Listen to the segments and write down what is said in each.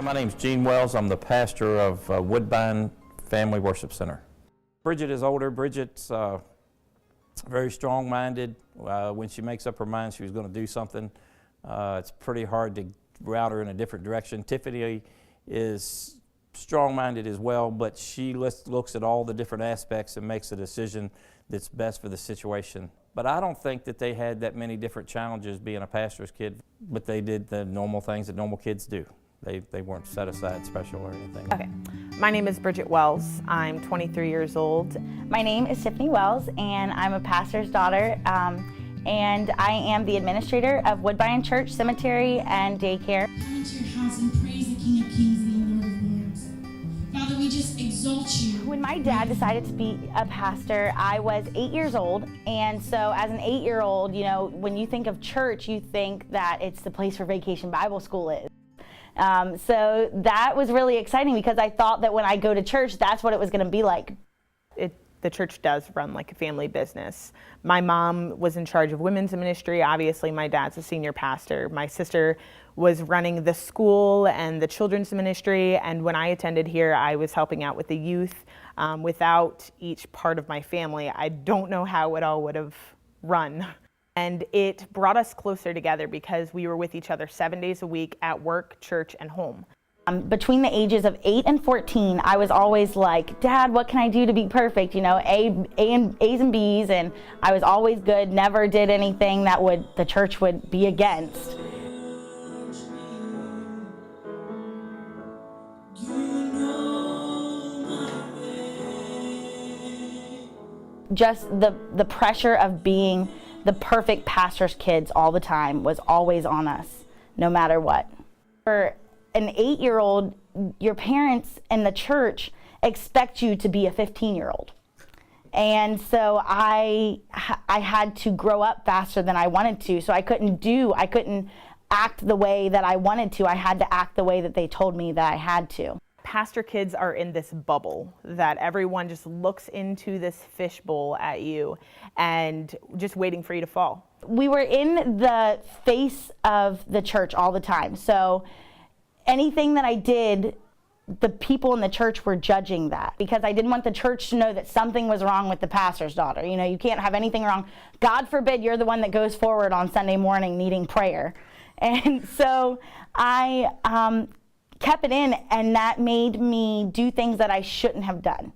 My name's Gene Wells. I'm the pastor of Woodbine Family Worship Center. Bridget is older. Bridget's very strong-minded. When she makes up her mind she was going to do something, it's pretty hard to route her in a different direction. Tiffany is strong-minded as well, but she looks at all the different aspects and makes a decision that's best for the situation. But I don't think that they had that many different challenges being a pastor's kid, but they did the normal things that normal kids do. They weren't set aside special or anything. Okay, my name is Bridget Wells. I'm 23 years old. My name is Tiffany Wells, and I'm a pastor's daughter, and I am the administrator of Woodbine Church Cemetery and Daycare. Come into your house and praise the King of Kings and the Lord of Lords. Father, we just exalt you. When my dad decided to be a pastor, I was 8 years old, and so as an 8-year-old, you know, when you think of church, you think that it's the place where Vacation Bible School is. So that was really exciting because I thought that when I go to church, that's what it was going to be like. The church does run like a family business. My mom was in charge of women's ministry. Obviously, my dad's a senior pastor. My sister was running the school and the children's ministry, and when I attended here, I was helping out with the youth. Without each part of my family, I don't know how it all would have run. And it brought us closer together because we were with each other 7 days a week at work, church, and home. Between the ages of 8 and 14, I was always like, Dad, what can I do to be perfect? You know, A's and B's, and I was always good, never did anything that the church would be against. Just the pressure of being the perfect pastor's kids all the time was always on us, no matter what. For an 8-year-old, your parents and the church expect you to be a 15-year-old. And so I had to grow up faster than I wanted to, so I couldn't act the way that I wanted to. I had to act the way that they told me that I had to. Pastor kids are in this bubble that everyone just looks into this fishbowl at you and just waiting for you to fall. We were in the face of the church all the time. So anything that I did, the people in the church were judging that because I didn't want the church to know that something was wrong with the pastor's daughter. You know, you can't have anything wrong. God forbid you're the one that goes forward on Sunday morning needing prayer. And so I kept it in, and that made me do things that I shouldn't have done.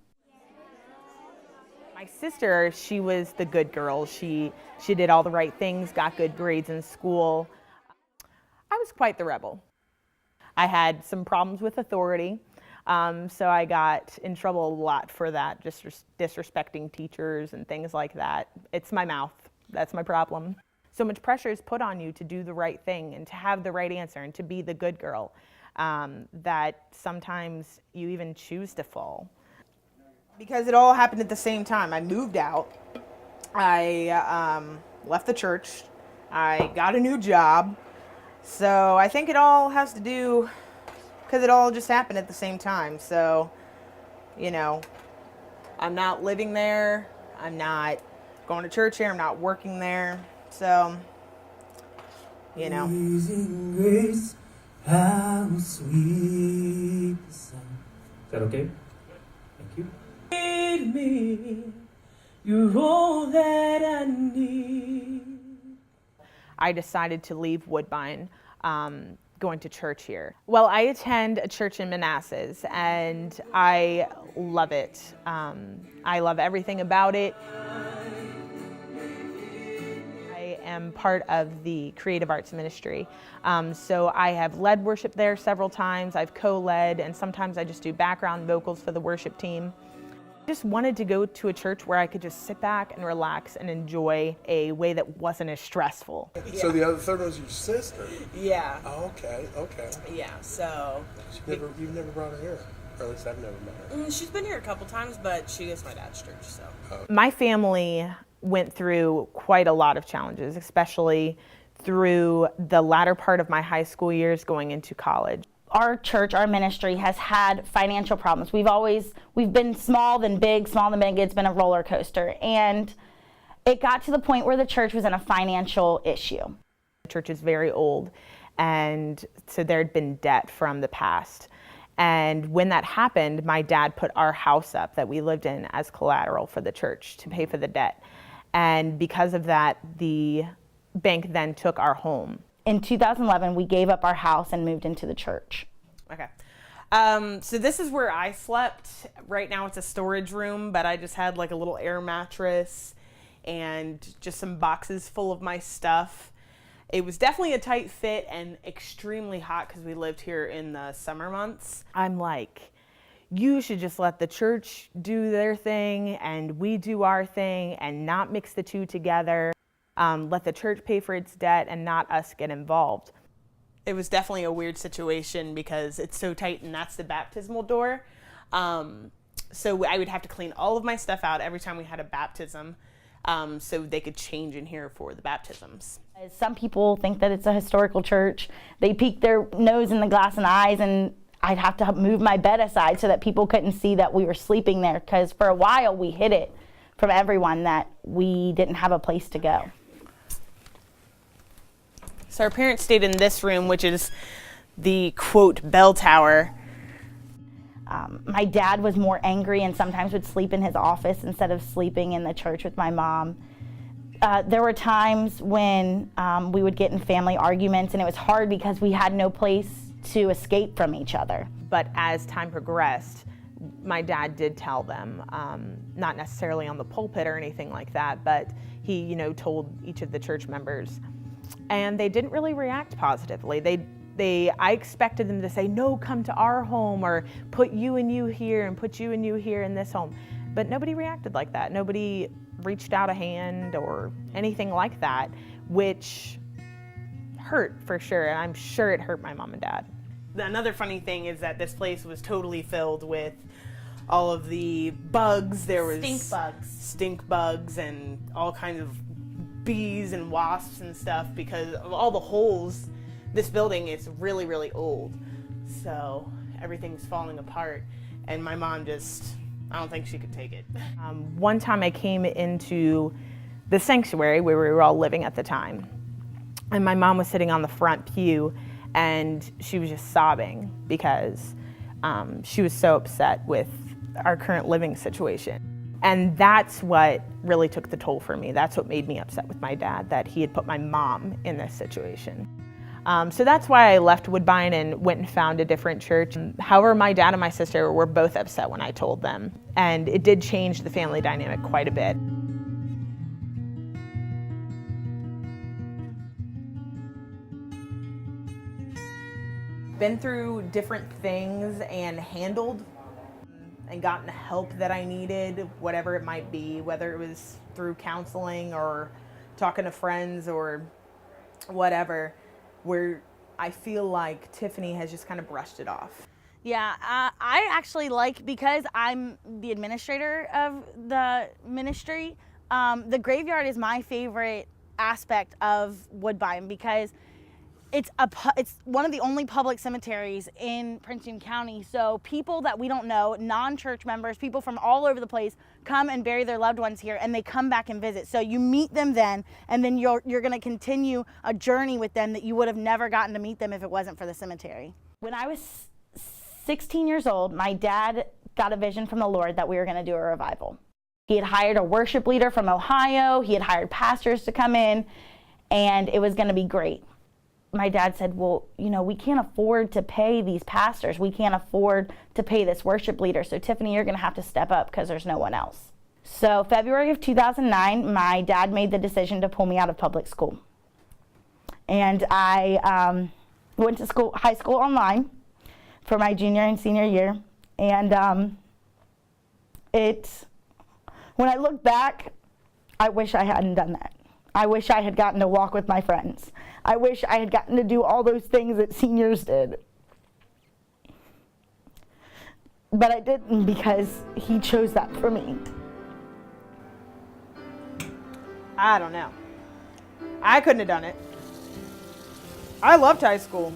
My sister, she was the good girl. She did all the right things, got good grades in school. I was quite the rebel. I had some problems with authority, so I got in trouble a lot for that, just disrespecting teachers and things like that. It's my mouth. That's my problem. So much pressure is put on you to do the right thing and to have the right answer and to be the good girl. That sometimes you even choose to fall. Because it all happened at the same time. I moved out, I left the church, I got a new job, so I think it all has to do, because it all just happened at the same time. So, you know, I'm not living there, I'm not going to church here, I'm not working there, so, you know. Amazing grace. How sweet the sound. Is that okay? Thank you. Give me, you're all that I need. I decided to leave Woodbine, going to church here. Well, I attend a church in Manassas, and I love it. I love everything about it. Am part of the creative arts ministry. So I have led worship there several times. I've co-led, and sometimes I just do background vocals for the worship team. I just wanted to go to a church where I could just sit back and relax and enjoy a way that wasn't as stressful. Yeah. So the other third was your sister? Yeah. Oh, okay. Yeah, so... You've never brought her here? Or at least I've never met her. She's been here a couple times, but she is my dad's church, so... My family went through quite a lot of challenges, especially through the latter part of my high school years going into college. Our church, our ministry has had financial problems. We've been small then big, small then big. It's been a roller coaster. And it got to the point where the church was in a financial issue. The church is very old, And so there'd been debt from the past. And when that happened, my dad put our house up that we lived in as collateral for the church to pay for the debt. And because of that, the bank then took our home. In 2011, we gave up our house and moved into the church. Okay. So this is where I slept. Right now it's a storage room, but I just had like a little air mattress and just some boxes full of my stuff. It was definitely a tight fit and extremely hot because we lived here in the summer months. I'm like, you should just let the church do their thing and we do our thing and not mix the two together. Let the church pay for its debt and not us get involved. It was definitely a weird situation because it's so tight and that's the baptismal door. So I would have to clean all of my stuff out every time we had a baptism so they could change in here for the baptisms. Some people think that it's a historical church. They peek their nose in the glass and eyes, and I'd have to move my bed aside so that people couldn't see that we were sleeping there, because for a while we hid it from everyone that we didn't have a place to go. So our parents stayed in this room, which is the, quote, bell tower. My dad was more angry and sometimes would sleep in his office instead of sleeping in the church with my mom. There were times when we would get in family arguments, and it was hard because we had no place to escape from each other. But as time progressed, my dad did tell them, not necessarily on the pulpit or anything like that, but he, told each of the church members, and they didn't really react positively. I expected them to say, no, come to our home, or put you and you here and put you and you here in this home. But nobody reacted like that. Nobody reached out a hand or anything like that, which hurt for sure. And I'm sure it hurt my mom and dad. Another funny thing is that this place was totally filled with all of the bugs. There was stink bugs and all kinds of bees and wasps and stuff because of all the holes. This building is really, really old, so everything's falling apart, and my mom I don't think she could take it. One time I came into the sanctuary where we were all living at the time, and my mom was sitting on the front pew, and she was just sobbing because she was so upset with our current living situation. And that's what really took the toll for me. That's what made me upset with my dad, that he had put my mom in this situation. So that's why I left Woodbine and went and found a different church. However, my dad and my sister were both upset when I told them, and it did change the family dynamic quite a bit. Been through different things and handled and gotten the help that I needed, whatever it might be, whether it was through counseling or talking to friends or whatever, where I feel like Tiffany has just kind of brushed it off. Yeah, I actually like, because I'm the administrator of the ministry, the graveyard is my favorite aspect of Woodbine, because it's one of the only public cemeteries in Prince William County. So people that we don't know, non-church members, people from all over the place come and bury their loved ones here, and they come back and visit. So you meet them then, and then you're going to continue a journey with them that you would have never gotten to meet them if it wasn't for the cemetery. When I was 16 years old, my dad got a vision from the Lord that we were going to do a revival. He had hired a worship leader from Ohio. He had hired pastors to come in, and it was going to be great. My dad said, well, we can't afford to pay these pastors. We can't afford to pay this worship leader. So Tiffany, you're going to have to step up because there's no one else. So February of 2009, my dad made the decision to pull me out of public school. And I went to high school online for my junior and senior year. And when I look back, I wish I hadn't done that. I wish I had gotten to walk with my friends. I wish I had gotten to do all those things that seniors did. But I didn't, because he chose that for me. I don't know. I couldn't have done it. I loved high school.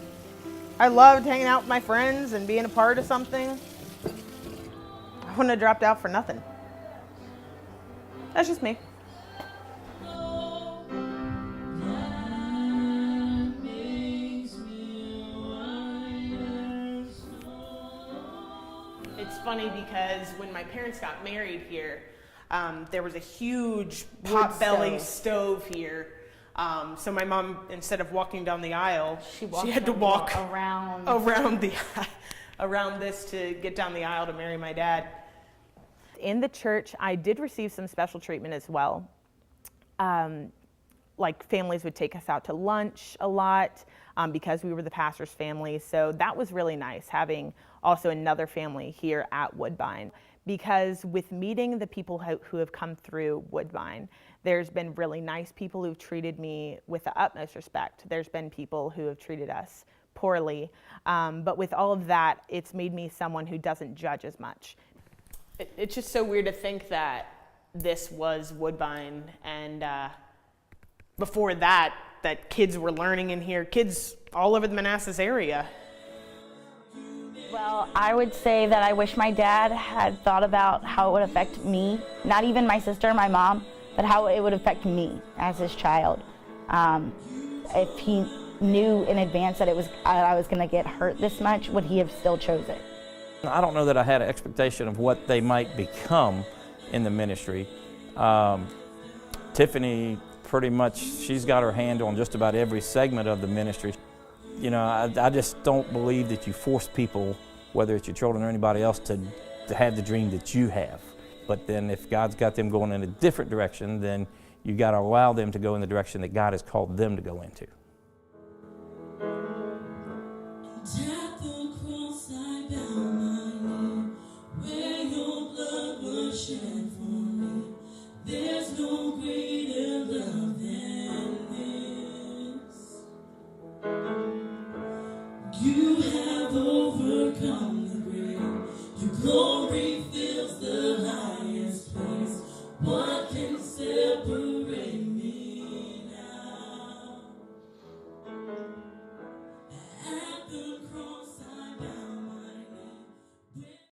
I loved hanging out with my friends and being a part of something. I wouldn't have dropped out for nothing. That's just me. funny because when my parents got married here, there was a huge pot-belly stove here. So my mom, instead of walking down the aisle, she had to walk around this to get down the aisle to marry my dad. In the church, I did receive some special treatment as well. Like families would take us out to lunch a lot because we were the pastor's family. So that was really nice, having also another family here at Woodbine. Because with meeting the people who have come through Woodbine, there's been really nice people who've treated me with the utmost respect. There's been people who have treated us poorly. But with all of that, it's made me someone who doesn't judge as much. It's just so weird to think that this was Woodbine, and before that kids were learning in here, kids all over the Manassas area. Well, I would say that I wish my dad had thought about how it would affect me, not even my sister or my mom, but how it would affect me as his child. If he knew in advance that I was going to get hurt this much, would he have still chose it? I don't know that I had an expectation of what they might become in the ministry. Tiffany, pretty much, she's got her hand on just about every segment of the ministry. You know, I just don't believe that you force people, whether it's your children or anybody else, to have the dream that you have. But then if God's got them going in a different direction, then you got to allow them to go in the direction that God has called them to go into.